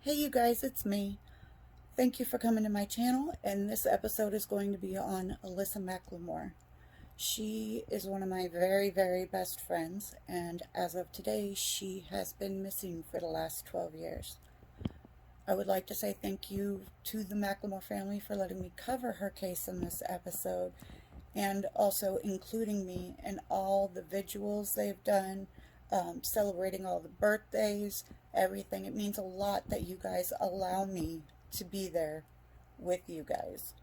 Hey you guys, it's me. Thank you for coming to my channel, and this episode is going to be on Alyssa Mclemore. She is one of my very, very best friends, and as of today, she has been missing for the last 12 years. I would like to say thank you to the Mclemore family for letting me cover her case in this episode, and also including me in all the vigils they've done, celebrating all the birthdays, everything. It means a lot that you guys allow me to be there with you guys.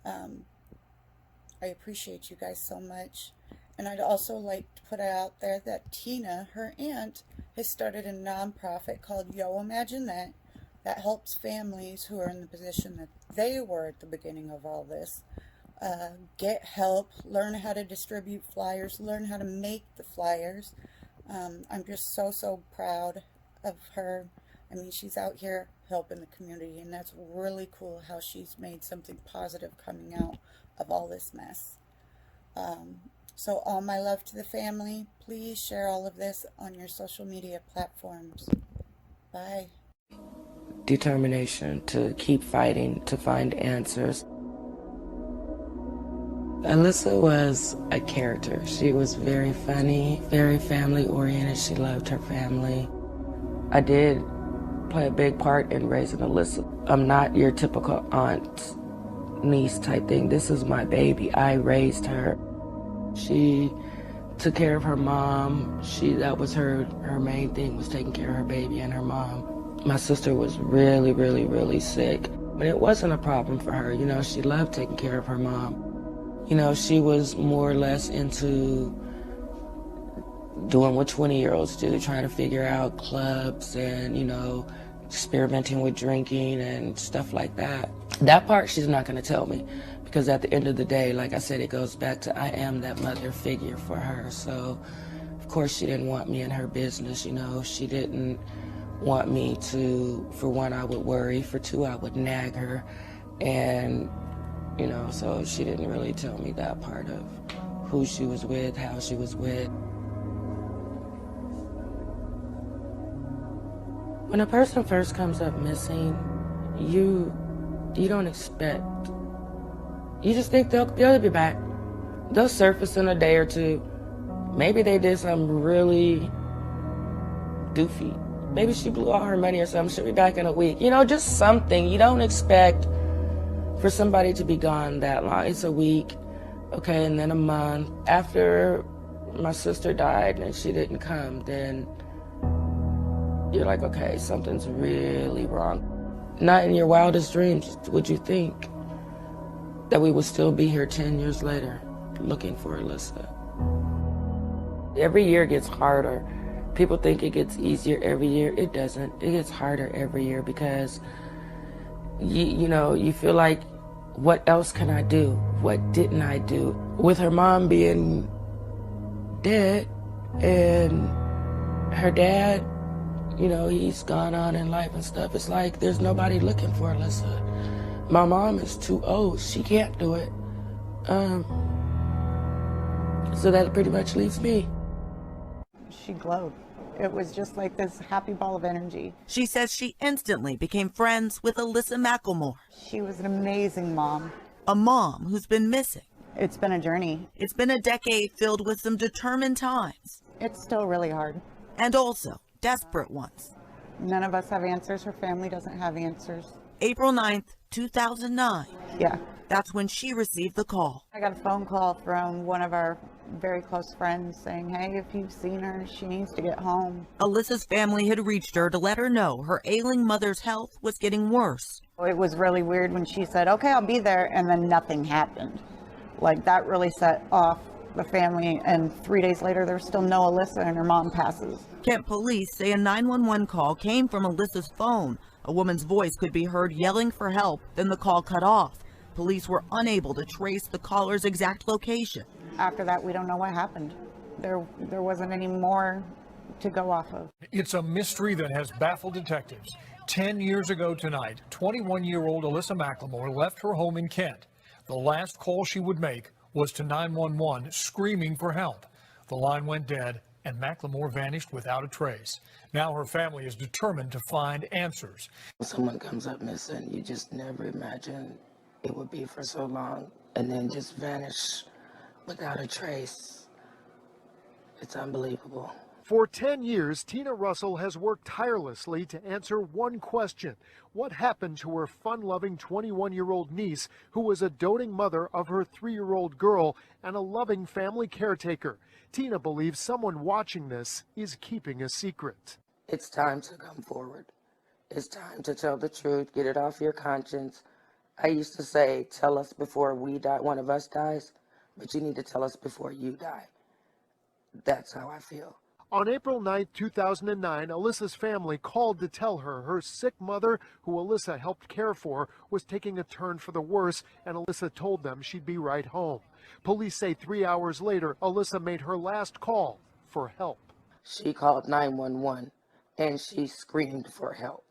I appreciate you guys so much. And I'd also like to put out there that Tina, her aunt, has started a nonprofit called Yo Imagine that helps families who are in the position that they were at the beginning of all this get help, learn how to distribute flyers, learn how to make the flyers. I'm just so proud of her. I mean, she's out here helping the community, and that's really cool how she's made something positive coming out of all this mess. So all my love to the family. Please share all of this on your social media platforms. Bye. Determination to keep fighting, to find answers. Alyssa was a character. She was very funny, very family oriented. She loved her family. I did play a big part in raising Alyssa. I'm not your typical aunt, niece type thing. This is my baby. I raised her. She took care of her mom. That was her main thing, was taking care of her baby and her mom. My sister was really sick, but it wasn't a problem for her. You know, she loved taking care of her mom. You know, she was more or less into doing what 20-year-olds do, trying to figure out clubs and, you know, experimenting with drinking and stuff like that. That part she's not going to tell me, because at the end of the day, like I said, it goes back to I am that mother figure for her. So, of course, she didn't want me in her business, you know. She didn't want me to, for one, I would worry, for two, I would nag her, and you know, so she didn't really tell me that part of who she was with, how she was with. When a person first comes up missing, you don't expect, you just think they'll be back. They'll surface in a day or two. Maybe they did something really doofy. Maybe she blew all her money or something. She'll be back in a week. You know, just something. You don't expect for somebody to be gone that long. It's a week, okay, and then a month. After my sister died and she didn't come, then you're like, okay, something's really wrong. Not in your wildest dreams would you think that we would still be here 10 years later looking for Alyssa. Every year gets harder. People think it gets easier every year. It doesn't. It gets harder every year because you know, you feel like, what else can I do? What didn't I do? With her mom being dead and her dad, you know, he's gone on in life and stuff, it's like there's nobody looking for Alyssa. My mom is too old. She can't do it. So that pretty much leaves me. She glowed. It was just like this happy ball of energy. She says she instantly became friends with Alyssa Mclemore. She was an amazing mom. A mom who's been missing. It's been a journey. It's been a decade filled with some determined times. It's still really hard. And also desperate ones. None of us have answers. Her family doesn't have answers. April 9th, 2009. Yeah. That's when she received the call. I got a phone call from one of our very close friends saying, hey, if you've seen her, she needs to get home. Alyssa's family had reached her to let her know her ailing mother's health was getting worse. It was really weird when she said, okay, I'll be there, and then nothing happened. Like, that really set off the family, and 3 days later, there's still no Alyssa, and her mom passes. Kent police say a 911 call came from Alyssa's phone. A woman's voice could be heard yelling for help, then the call cut off. Police were unable to trace the caller's exact location. After that, we don't know what happened. There wasn't any more to go off of. It's a mystery that has baffled detectives. 10 years ago tonight, 21-year-old Alyssa Mclemore left her home in Kent. The last call she would make was to 911, screaming for help. The line went dead and Mclemore vanished without a trace. Now her family is determined to find answers. When someone comes up missing, you just never imagine it would be for so long and then just vanish without a trace. It's unbelievable. For 10 years, Tina Russell has worked tirelessly to answer one question. What happened to her fun-loving 21-year-old niece, who was a doting mother of her 3-year-old girl and a loving family caretaker? Tina believes someone watching this is keeping a secret. It's time to come forward. It's time to tell the truth, get it off your conscience. I used to say, tell us before we die, one of us dies, but you need to tell us before you die. That's how I feel. On April 9, 2009, Alyssa's family called to tell her her sick mother, who Alyssa helped care for, was taking a turn for the worse, and Alyssa told them she'd be right home. Police say 3 hours later, Alyssa made her last call for help. She called 911, and she screamed for help.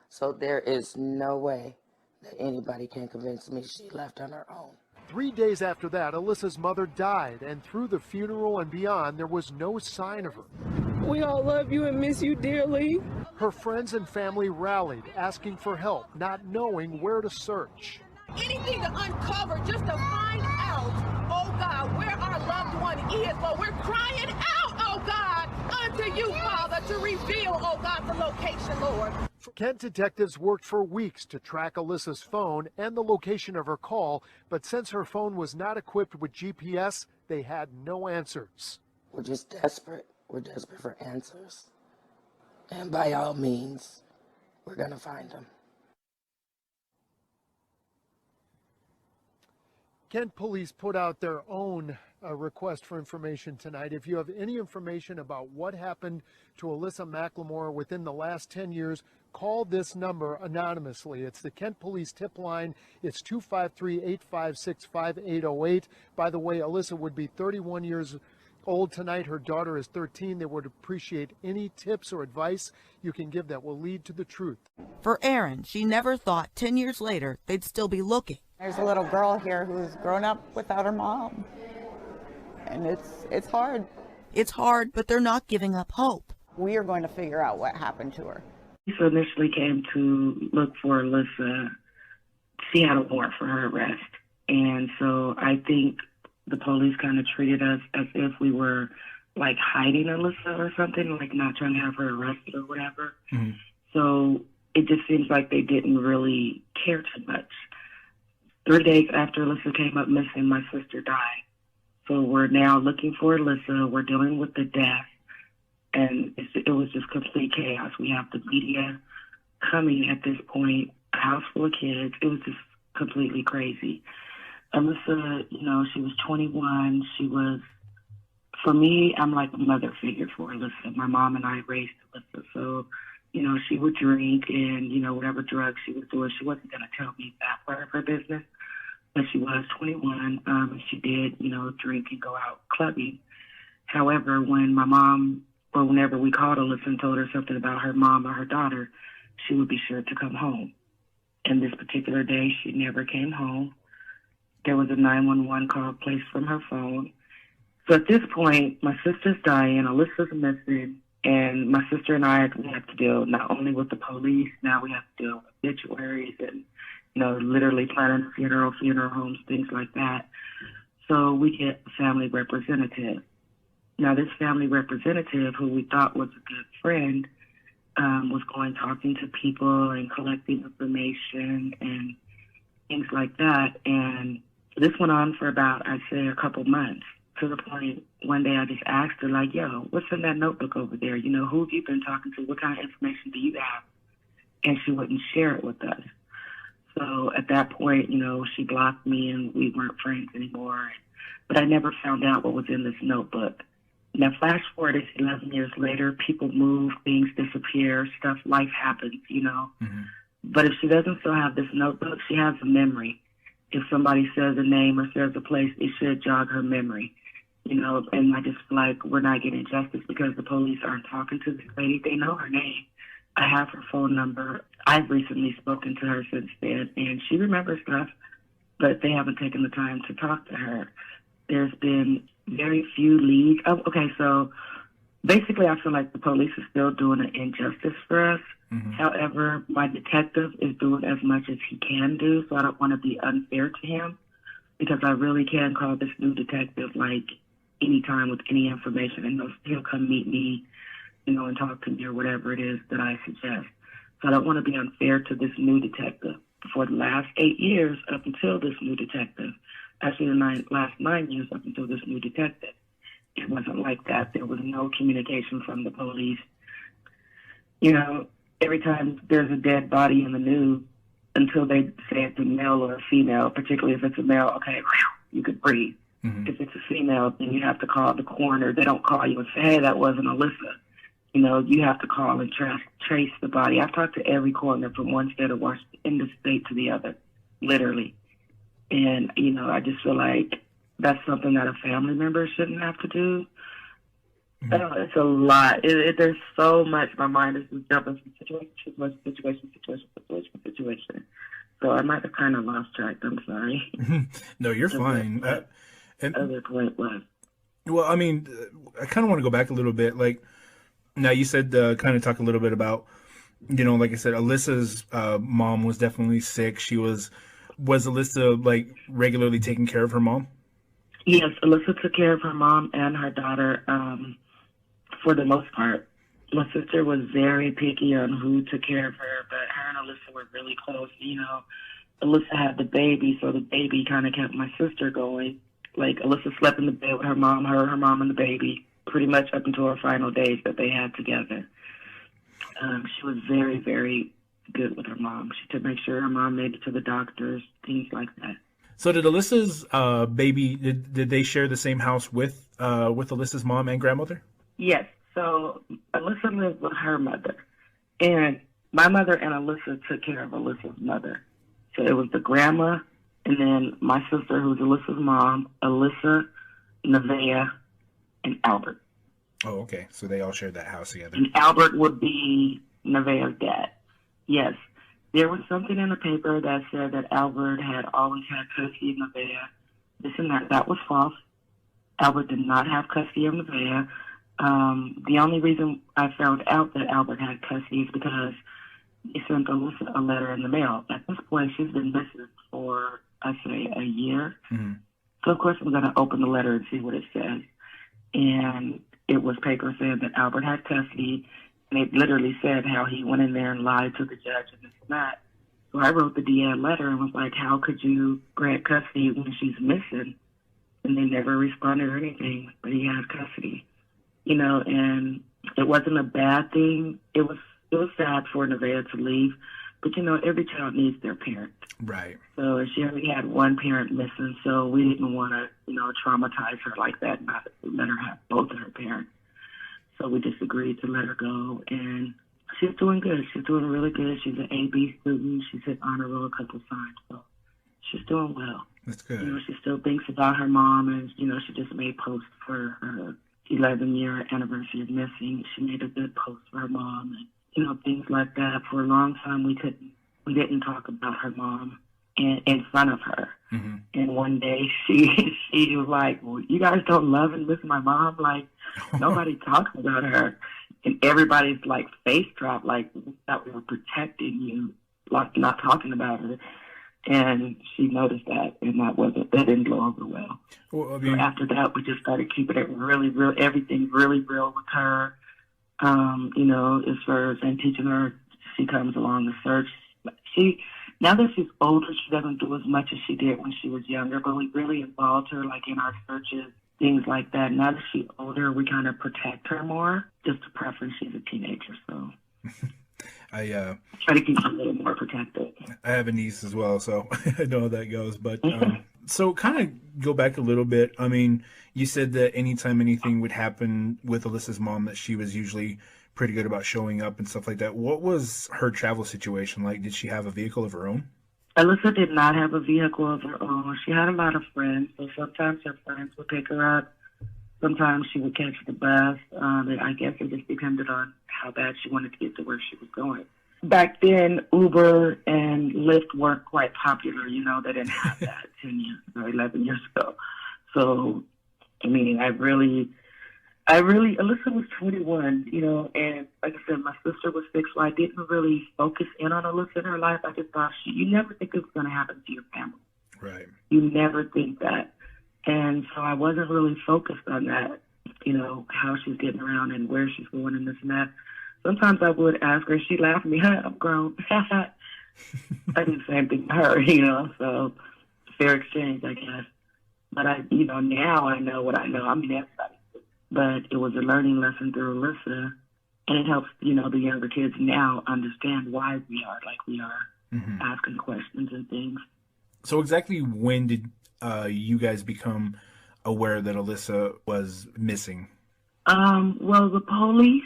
So there is no way that anybody can convince me she left on her own. 3 days after that, Alyssa's mother died, and through the funeral and beyond, there was no sign of her. We all love you and miss you dearly. Her friends and family rallied, asking for help, not knowing where to search. Anything to uncover just to find out, oh God, where our loved one is. But we're crying out, oh God, unto you, Father, to reveal, oh God, the location, Lord. Kent detectives worked for weeks to track Alyssa's phone and the location of her call, but since her phone was not equipped with GPS, they had no answers. We're just desperate. We're desperate for answers. And by all means, we're going to find them. Kent police put out their own request for information tonight. If you have any information about what happened to Alyssa Mclemore within the last 10 years, call this number anonymously. It's the Kent Police tip line. It's 253-856-5808. By the way, Alyssa would be 31 years old tonight. Her daughter is 13. They would appreciate any tips or advice you can give that will lead to the truth. For Erin, she never thought 10 years later they'd still be looking. There's a little girl here who's grown up without her mom, and it's hard. It's hard, but they're not giving up hope. We are going to figure out what happened to her. So initially came to look for Alyssa. She had a warrant for her arrest. And so I think the police kind of treated us as if we were like hiding Alyssa or something, like not trying to have her arrested or whatever. Mm-hmm. So it just seems like they didn't really care too much. 3 days after Alyssa came up missing, my sister died. So we're now looking for Alyssa. We're dealing with the death. And it was just complete chaos. We have the media coming at this point, a house full of kids. It was just completely crazy. Alyssa, you know, she was 21. She was, for me, I'm like a mother figure for Alyssa. My mom and I raised Alyssa. So, you know, she would drink and, you know, whatever drugs she was doing, she wasn't going to tell me that part of her business. But she was 21, and she did, you know, drink and go out clubbing. However, when my mom, or whenever we called Alyssa and told her something about her mom or her daughter, she would be sure to come home. And this particular day, she never came home. There was a 911 call placed from her phone. So at this point, my sister's dying, Alyssa's missing, and my sister and I, we have to deal not only with the police, now we have to deal with obituaries and, you know, literally planning funeral homes, things like that. So we get a family representative. Now, this family representative, who we thought was a good friend, was going talking to people and collecting information and things like that. And this went on for about, I'd say, a couple months, to the point one day I just asked her, like, yo, what's in that notebook over there? You know, who have you been talking to? What kind of information do you have? And she wouldn't share it with us. So at that point, you know, she blocked me and we weren't friends anymore. But I never found out what was in this notebook. Now, flash forward, it's 11 years later, people move, things disappear, life happens, you know. Mm-hmm. But if she doesn't still have this notebook, she has a memory. If somebody says a name or says a place, it should jog her memory, you know. And I just feel like we're not getting justice because the police aren't talking to this lady. They know her name. I have her phone number. I've recently spoken to her since then, and she remembers stuff, but they haven't taken the time to talk to her. There's been very few leads. Oh, okay, so basically, I feel like the police is still doing an injustice for us. Mm-hmm. However, my detective is doing as much as he can do, so I don't want to be unfair to him, because I really can call this new detective like anytime with any information, and he'll come meet me, and talk to me or whatever it is that I suggest. So I don't want to be unfair to this new detective. For the last 8 years up until this new detective, actually the last 9 years up until this new detective, it wasn't like that. There was no communication from the police. Every time there's a dead body in the news, until they say it's a male or a female, particularly if it's a male, okay, you could breathe. Mm-hmm. If it's a female, then you have to call the coroner. They don't call you and say, hey, that wasn't Alyssa. You have to call and trace the body. I've talked to every coroner from one state of Washington in the state to the other, literally. And, I just feel like that's something that a family member shouldn't have to do. Mm-hmm. I don't know, it's a lot. There's so much. My mind is just jumping from situation. So I might have kind of lost track. I'm sorry. No, you're fine. Other point was. Well, I mean, I kind of want to go back a little bit. Like, now you said kind of talk a little bit about, like I said, Alyssa's mom was definitely sick. Was Alyssa like regularly taking care of her mom? Yes, Alyssa took care of her mom and her daughter for the most part. My sister was very picky on who took care of her, but her and Alyssa were really close. Alyssa had the baby, so the baby kind of kept my sister going. Like, Alyssa slept in the bed with her mom and the baby, pretty much up until her final days that they had together. She was very, very good with her mom. She took make sure her mom made it to the doctors, things like that. So did Alyssa's baby, did they share the same house with Alyssa's mom and grandmother? Yes. So Alyssa lived with her mother. And my mother and Alyssa took care of Alyssa's mother. So it was the grandma, and then my sister, who's Alyssa's mom, Alyssa, Nevaeh, and Albert. Oh, okay. So they all shared that house together. And Albert would be Nevaeh's dad. Yes. There was something in the paper that said that Albert had always had custody of Nevaeh. This and that. That was false. Albert did not have custody of Nevaeh. The only reason I found out that Albert had custody is because he sent Alyssa a letter in the mail. At this point, she's been missing for, I say, a year. Mm-hmm. So, of course, I'm going to open the letter and see what it says. And it was paper saying that Albert had custody. And it literally said how he went in there and lied to the judge and this and that. So I wrote the DA letter and was like, how could you grant custody when she's missing? And they never responded or anything, but he has custody. And it wasn't a bad thing. It was sad for Nevaeh to leave. But, every child needs their parent. Right. So she only had one parent missing, so we didn't want to, traumatize her like that, not let her have both of her parents. So we just agreed to let her go, and she's doing good. She's doing really good. She's an AB student. She's hit honor roll a couple times, so she's doing well. That's good. She still thinks about her mom, and, she just made posts for her 11-year anniversary of missing. She made a good post for her mom, and, things like that. For a long time, we didn't talk about her mom in front of her. Mm-hmm. And one day she was like, well, you guys don't love and miss my mom? Like, nobody talks about her. And everybody's like face dropped, like that we were protecting you, like not talking about her. And she noticed that, and that didn't go over well. Well, I mean, so after that, we just started keeping it really real, everything really real with her. As far as and teaching her, she comes along the search. Now that she's older, she doesn't do as much as she did when she was younger, but we really involved her, like, in our searches, things like that. Now that she's older, we kind of protect her more, just to preference she's a teenager, so. I try to keep her a little more protected. I have a niece as well, so I know how that goes. But so kind of go back a little bit. I mean, you said that anytime anything would happen with Alyssa's mom, that she was usually pretty good about showing up and stuff like that. What was her travel situation like? Did she have a vehicle of her own? Alyssa did not have a vehicle of her own. She had a lot of friends, so sometimes her friends would pick her up. Sometimes she would catch the bus. I guess it just depended on how bad she wanted to get to where she was going. Back then, Uber and Lyft weren't quite popular. They didn't have that 10 years or 11 years ago. So, I mean, I Alyssa was 21, and like I said, my sister was 6, so I didn't really focus in on Alyssa in her life. I just thought, you never think it's going to happen to your family. Right. You never think that. And so I wasn't really focused on that, how she's getting around and where she's going and this and that. Sometimes I would ask her, she'd laugh at me, I'm grown. I did the same thing to her, so fair exchange, I guess. But now I know what I know. I mean, everybody. But it was a learning lesson through Alyssa, and it helps, the younger kids now understand why we are like we are, asking questions and things. So exactly when did you guys become aware that Alyssa was missing? Well, the police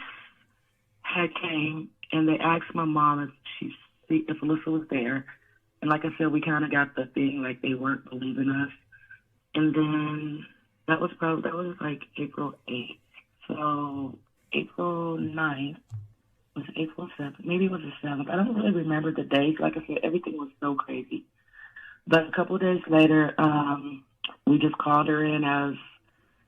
had came, and they asked my mom if Alyssa was there. And like I said, we kind of got the thing, like they weren't believing us. And then that was like April 8th. So April 9th, was it April 7th? Maybe it was the 7th. I don't really remember the dates. Like I said, everything was so crazy. But a couple of days later, we just called her in as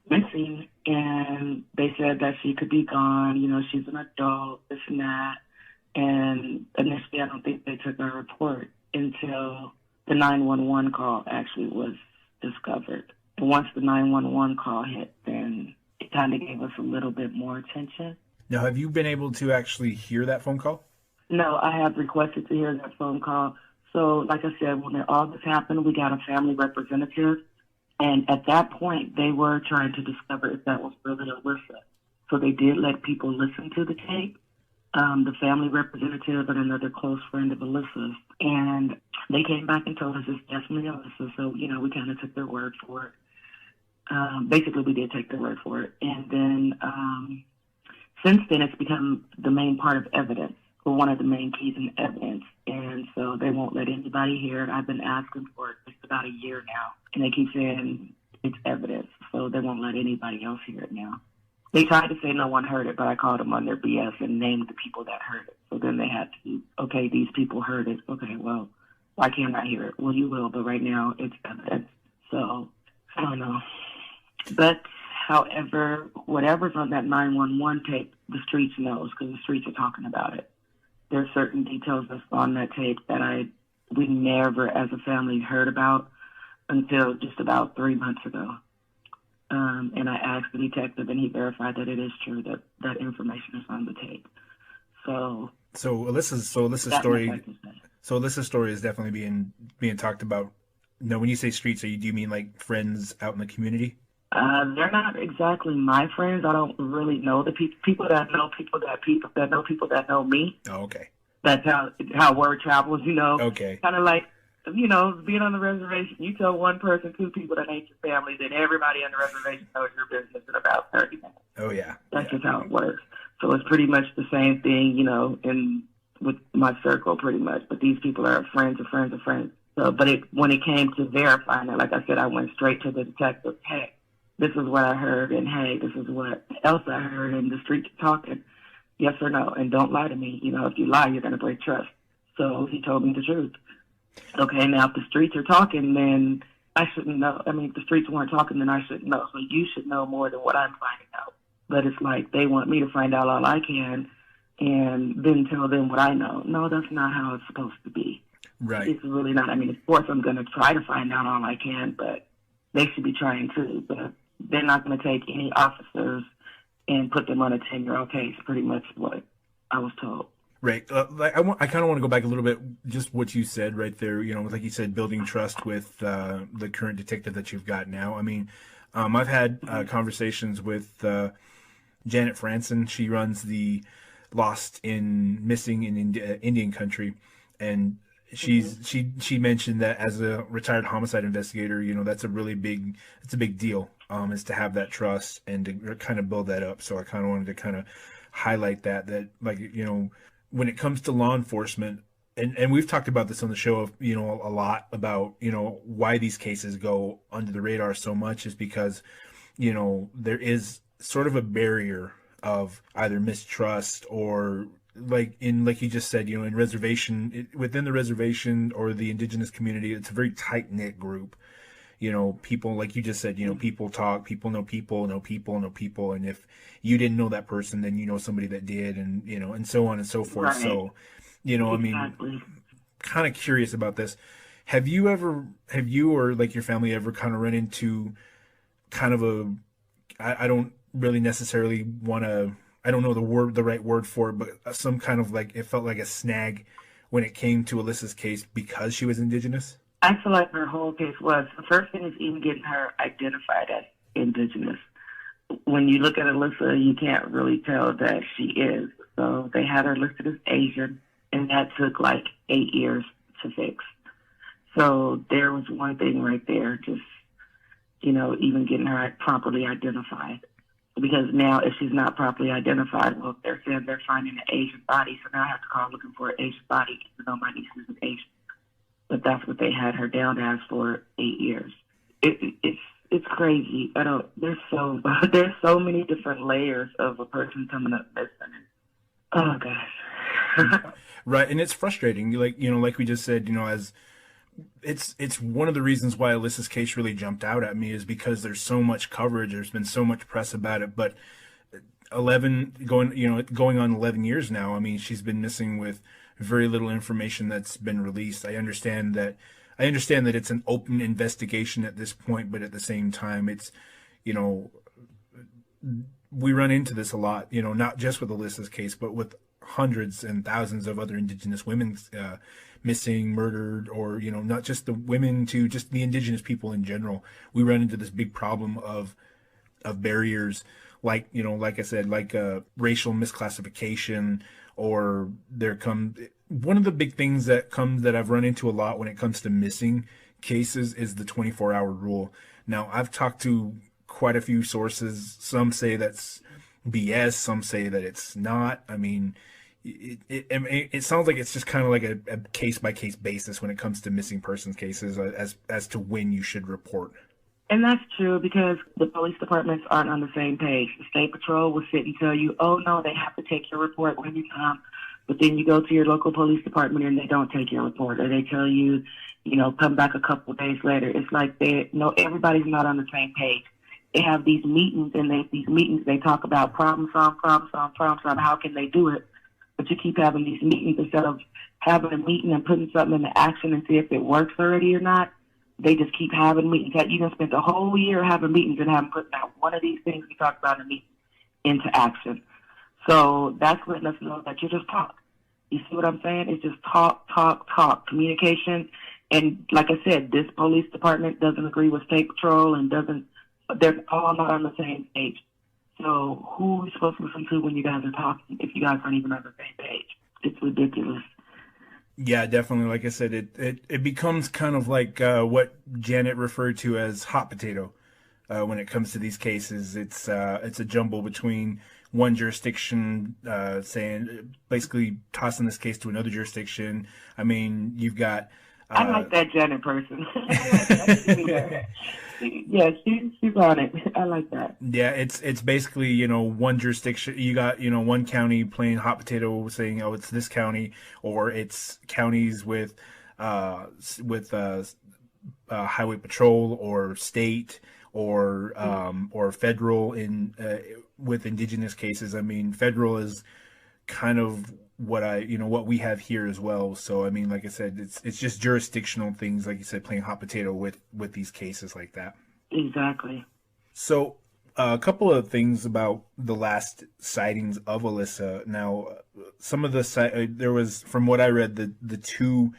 missing, and they said that she could be gone. She's an adult, this and that. And initially, I don't think they took our report until the 911 call actually was discovered. And once the 911 call hit, then it kind of gave us a little bit more attention. Now, have you been able to actually hear that phone call? No, I have requested to hear that phone call. So, like I said, when all this happened, we got a family representative. And at that point, they were trying to discover if that was really Alyssa. So they did let people listen to the tape, the family representative and another close friend of Alyssa's. And they came back and told us it's definitely Alyssa. So, we kind of took their word for it. Basically, we did take their word for it. And then since then, it's become the main part of evidence, or one of the main keys in evidence. And so they won't let anybody hear it. I've been asking for it just about a year now. And they keep saying it's evidence, so they won't let anybody else hear it now. They tried to say no one heard it, but I called them on their BS and named the people that heard it. So then they had to, okay, these people heard it. Okay, well, why can't I hear it? Well, you will, but right now it's evidence. So, I don't know. But, however, whatever's on that 911 tape, the streets knows, because the streets are talking about it. There's certain details that's on that tape that we never, as a family, heard about until just about 3 months ago. And I asked the detective, and he verified that it is true that that information is on the tape. So Alyssa's story is definitely being talked about. No, when you say streets, do you mean like friends out in the community? They're not exactly my friends. I don't really know the people that know people that know people that know me. Oh, okay. That's how word travels, Okay. Kind of like, being on the reservation. You tell one person, 2 people that ain't your family, then everybody on the reservation knows your business in about 30 minutes. Oh, yeah. That's just how it works. So it's pretty much the same thing, with my circle pretty much. But these people are friends of friends of friends. So, but when it came to verifying it, like I said, I went straight to the detective. Hey, this is what I heard, and hey, this is what else I heard, and the streets talking. Yes or no, and don't lie to me. If you lie, you're going to break trust. So he told me the truth. Okay, now if the streets are talking, then I shouldn't know. I mean, if the streets weren't talking, then I shouldn't know. So you should know more than what I'm finding out. But it's like they want me to find out all I can and then tell them what I know. No, that's not how it's supposed to be. Right. It's really not. I mean, of course I'm going to try to find out all I can, but they should be trying too. But they're not going to take any officers and put them on a 10-year-old case, pretty much what I was told. Right. I kind of want to go back a little bit, just what you said right there, like you said, building trust with the current detective that you've got now. I mean, I've had conversations with Janet Franson. She runs the Lost in Missing in Indian Country. And she mentioned that as a retired homicide investigator, that's a big deal, is to have that trust and to kind of build that up. So I kind of wanted to kind of highlight that like, when it comes to law enforcement, and we've talked about this on the show, a lot about, why these cases go under the radar so much is because, there is sort of a barrier of either mistrust or like you just said, in within the reservation or the indigenous community, it's a very tight knit group. people, like you just said, people talk, people know people, know people, know people. And if you didn't know that person, then you know somebody that did, and, and so on and so forth. Right. So, Exactly. kind of curious about this. Have you or like your family ever kind of run into kind of I don't really necessarily want to, I don't know the right word for it, but some kind of like, it felt like a snag when it came to Alyssa's case because she was Indigenous? I feel like her whole case was, the first thing is even getting her identified as Indigenous. When you look at Alyssa, you can't really tell that she is. So they had her listed as Asian, and that took like 8 years to fix. So there was one thing right there, just, even getting her properly identified. Because now if she's not properly identified, well, they're saying they're finding an Asian body, so now I have to call looking for an Asian body, even though my niece is Asian. But that's what they had her down as for 8 years. It's crazy. There's so many different layers of a person coming up missing. Oh gosh. Right, and it's frustrating. Like we just said, as it's one of the reasons why Alyssa's case really jumped out at me is because there's so much coverage. There's been so much press about it, but 11 going on 11 years now. I mean, she's been missing with very little information that's been released. I understand that it's an open investigation at this point, but at the same time, it's, we run into this a lot, not just with Alyssa's case, but with hundreds and thousands of other Indigenous women missing, murdered, or, not just the women, to just the Indigenous people in general. We run into this big problem of barriers, like I said, like racial misclassification, or one of the big things that I've run into a lot when it comes to missing cases is the 24-hour rule. Now, I've talked to quite a few sources. Some say that's BS. Some say that it's not. I mean, it sounds like it's just kind of like a case-by-case basis when it comes to missing persons cases as to when you should report. And that's true, because the police departments aren't on the same page. The State Patrol will sit and tell you, oh, no, they have to take your report when you come. But then you go to your local police department and they don't take your report. Or they tell you, come back a couple of days later. It's like everybody's not on the same page. They have these meetings, and they talk about problem solve. How can they do it? But you keep having these meetings instead of having a meeting and putting something into action and see if it works already or not. They just keep having meetings. You can spend the whole year having meetings and haven't put out one of these things we talked about in a meeting into action. So that's letting us know that you just talk. You see what I'm saying? It's just talk, communication. And like I said, this police department doesn't agree with State Patrol and they're all not on the same page. So who are we supposed to listen to when you guys are talking if you guys aren't even on the same page? It's ridiculous. Yeah, definitely. Like I said, it becomes kind of like what Janet referred to as hot potato when it comes to these cases. It's a jumble between one jurisdiction basically tossing this case to another jurisdiction. I mean, you've got... I like that Janet person. Yeah, she's on it. I like that. Yeah, it's basically, one jurisdiction. You got, one county playing hot potato, saying, oh, it's this county, or it's counties with highway patrol, or state, or federal with Indigenous cases. I mean, federal is kind of what we have here as well. So I mean, like I said, it's just jurisdictional things, like you said, playing hot potato with these cases like that. Exactly. So a couple of things about the last sightings of Alyssa. Now, some of there was, from what I read, the two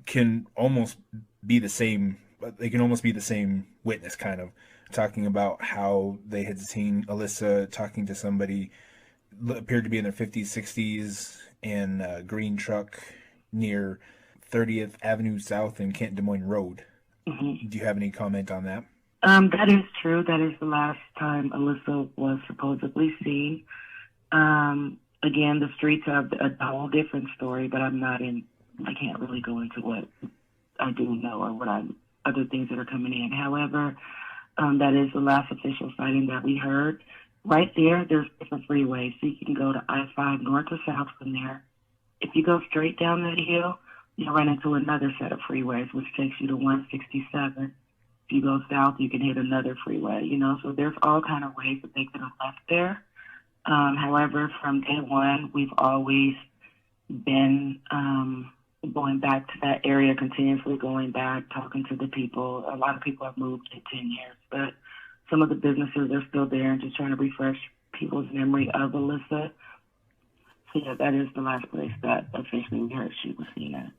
can almost be the same. They can almost be the same witness, kind of talking about how they had seen Alyssa talking to somebody appeared to be in their 50s, 60s, in a green truck near 30th Avenue South and Kent Des Moines Road. Mm-hmm. Do you have any comment on that? That is true. That is the last time Alyssa was supposedly seen. Again, the streets have a whole different story, but I can't really go into what I do know or other things that are coming in. However, that is the last official sighting that we heard. Right there's different freeways. So you can go to I-5 north or south from there. If you go straight down that hill, you'll run into another set of freeways, which takes you to 167. If you go south, you can hit another freeway, you know. So there's all kind of ways that they could have left there. However, from day one, we've always been going back to that area, continuously going back, talking to the people. A lot of people have moved in 10 years, but some of the businesses are still there and just trying to refresh people's memory of Alyssa. So yeah, that is the last place that officially we heard she was seen at,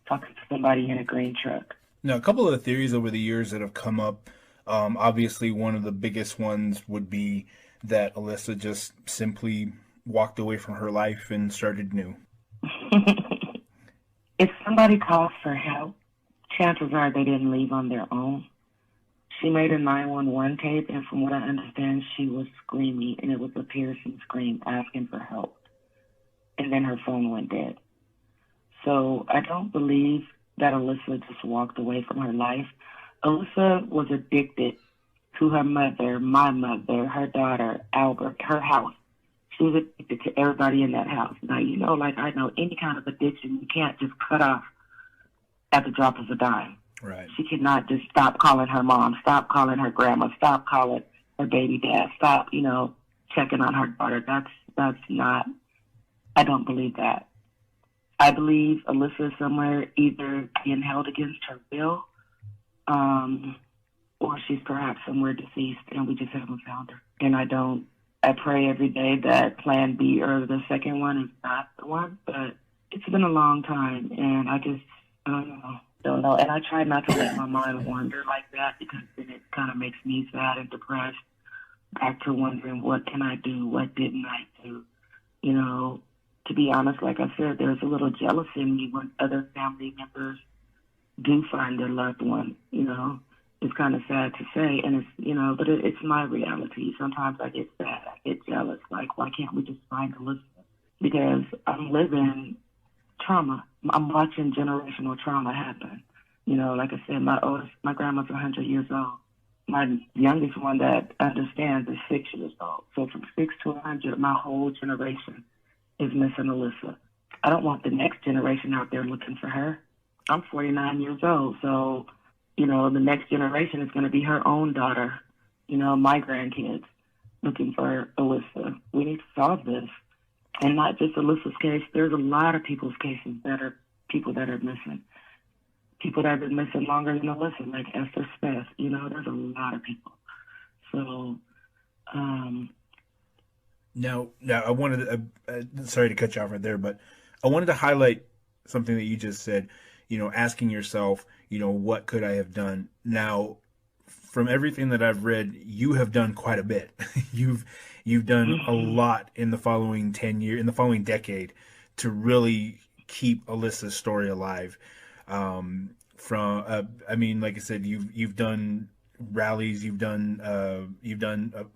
talking to somebody in a green truck. Now, a couple of the theories over the years that have come up, obviously one of the biggest ones would be that Alyssa just simply walked away from her life and started new. If somebody calls for help, chances are they didn't leave on their own. She made a 911 tape, and from what I understand, she was screaming, and it was a piercing scream asking for help. And then her phone went dead. So I don't believe that Alyssa just walked away from her life. Alyssa was addicted to her mother, my mother, her daughter, Albert, her house. She was addicted to everybody in that house. Now, you know, like I know, any kind of addiction, you can't just cut off at the drop of a dime. Right. She could not just stop calling her mom, stop calling her grandma, stop calling her baby dad, stop, you know, checking on her daughter. That's not, I don't believe that. I believe Alyssa is somewhere either being held against her will, or she's perhaps somewhere deceased and we just haven't found her. And I pray every day that plan B or the second one is not the one, but it's been a long time and I don't know. And I try not to let my mind wander like that, because then it kind of makes me sad and depressed, back to wondering what can I do, what didn't I do, you know. To be honest, like I said, there's a little jealousy in me when other family members do find their loved one, you know. It's kind of sad to say, and it's, you know, but it's my reality. Sometimes I get sad, I get jealous, like, why can't we just find Alyssa? Because I'm living trauma. I'm watching generational trauma happen. You know, like I said, my grandma's 100 years old. My youngest one that understands is 6 years old. So from 6 to 100, my whole generation is missing Alyssa. I don't want the next generation out there looking for her. I'm 49 years old, so, you know, the next generation is going to be her own daughter, you know, my grandkids looking for Alyssa. We need to solve this. And not just Alyssa's case. There's a lot of people's cases that are people that are missing. People that have been missing longer than Alyssa, like Esther Smith. You know, there's a lot of people. So, Now, I wanted to, sorry to cut you off right there, but I wanted to highlight something that you just said, you know, asking yourself, you know, what could I have done? Now, from everything that I've read, you have done quite a bit. You've done a lot in the following 10 years, in the following decade, to really keep Alyssa's story alive. I mean, like I said, you've done rallies, you've done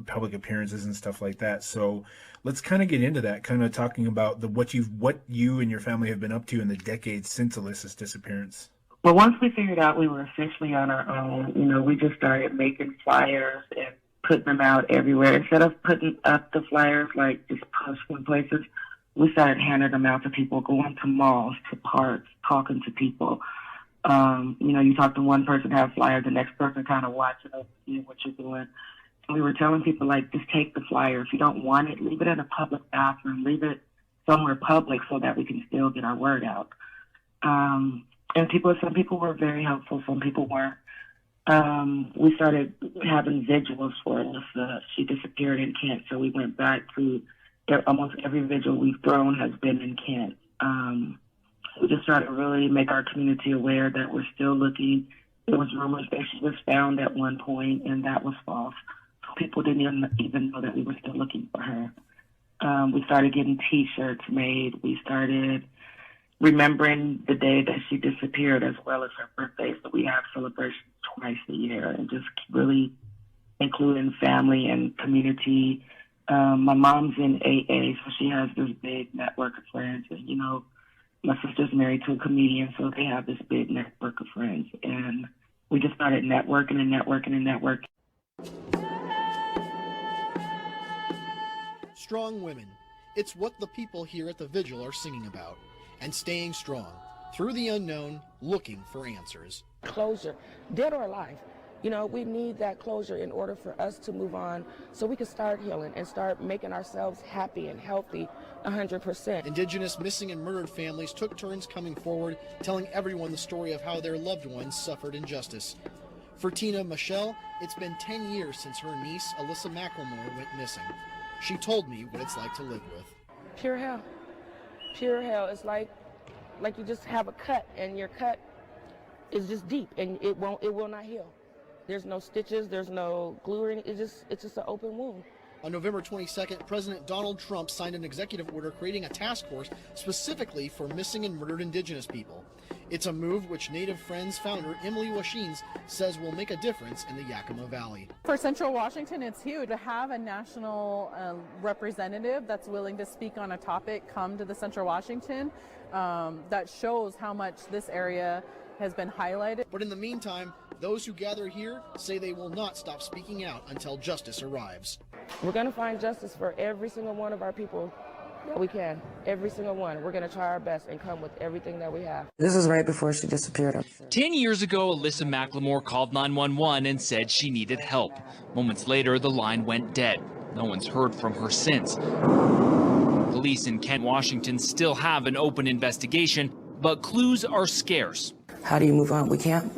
public appearances and stuff like that. So let's kind of get into that, kind of talking about what you and your family have been up to in the decades since Alyssa's disappearance. Well, once we figured out we were officially on our own, you know, we just started making flyers and putting them out everywhere. Instead of putting up the flyers, like just posting places, we started handing them out to people, going to malls, to parks, talking to people. You know, you talk to one person, have a flyer, the next person kind of watching us, seeing what you're doing. And we were telling people, like, just take the flyer. If you don't want it, leave it in a public bathroom. Leave it somewhere public so that we can still get our word out. And some people were very helpful, some people weren't. We started having vigils for Alyssa. She disappeared in Kent, so we went back to almost every vigil we've thrown has been in Kent. We just tried to really make our community aware that we're still looking. There was rumors that she was found at one point, and that was false. So people didn't even know that we were still looking for her. We started getting T-shirts made. We started remembering the day that she disappeared as well as her birthday. So we have celebrations twice a year, and just really including family and community. My mom's in AA, so she has this big network of friends, and, you know, my sister's married to a comedian, so they have this big network of friends. And we just started networking and networking and networking. Strong women. It's what the people here at the Vigil are singing about. And staying strong, through the unknown, looking for answers. Closure, dead or alive. You know, we need that closure in order for us to move on so we can start healing and start making ourselves happy and healthy 100%. Indigenous missing and murdered families took turns coming forward, telling everyone the story of how their loved ones suffered injustice. For Tina Michelle, it's been 10 years since her niece, Alyssa Mclemore, went missing. She told me what it's like to live with. Pure hell. Pure hell. It's like you just have a cut, and your cut is just deep, and it will not heal. There's no stitches, there's no glue or anything. It's just an open wound. On November 22nd, President Donald Trump signed an executive order creating a task force specifically for missing and murdered Indigenous people. It's a move which Native Friends founder Emily Washines says will make a difference in the Yakima Valley. For Central Washington, it's huge to have a national representative that's willing to speak on a topic come to the Central Washington. That shows how much this area has been highlighted. But in the meantime, those who gather here say they will not stop speaking out until justice arrives. We're going to find justice for every single one of our people that we can. Every single one. We're going to try our best and come with everything that we have. This is right before she disappeared. 10 years ago, Alyssa Mclemore called 911 and said she needed help. Moments later, the line went dead. No one's heard from her since. Police in Kent, Washington still have an open investigation, but clues are scarce. How do you move on?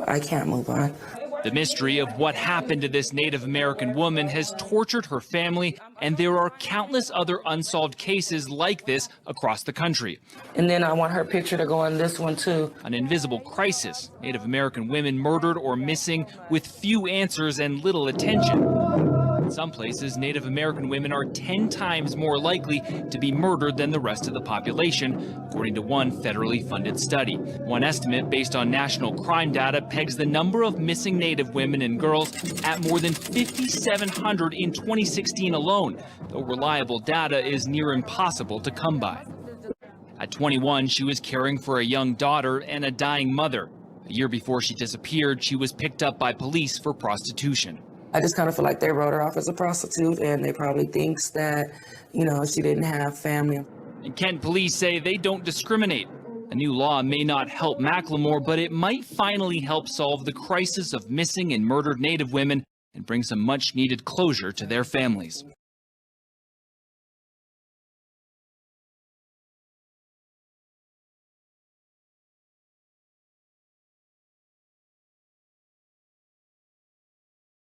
I can't move on. The mystery of what happened to this Native American woman has tortured her family, and there are countless other unsolved cases like this across the country. And then I want her picture to go on this one too. An invisible crisis, Native American women murdered or missing with few answers and little attention. In some places, Native American women are 10 times more likely to be murdered than the rest of the population, according to one federally funded study. One estimate based on national crime data pegs the number of missing Native women and girls at more than 5,700 in 2016 alone, though reliable data is near impossible to come by. At 21, she was caring for a young daughter and a dying mother. A year before she disappeared, she was picked up by police for prostitution. I just kind of feel like they wrote her off as a prostitute, and they probably thinks that, you know, she didn't have family. And Kent police say they don't discriminate. A new law may not help Mclemore, but it might finally help solve the crisis of missing and murdered Native women and bring some much-needed closure to their families.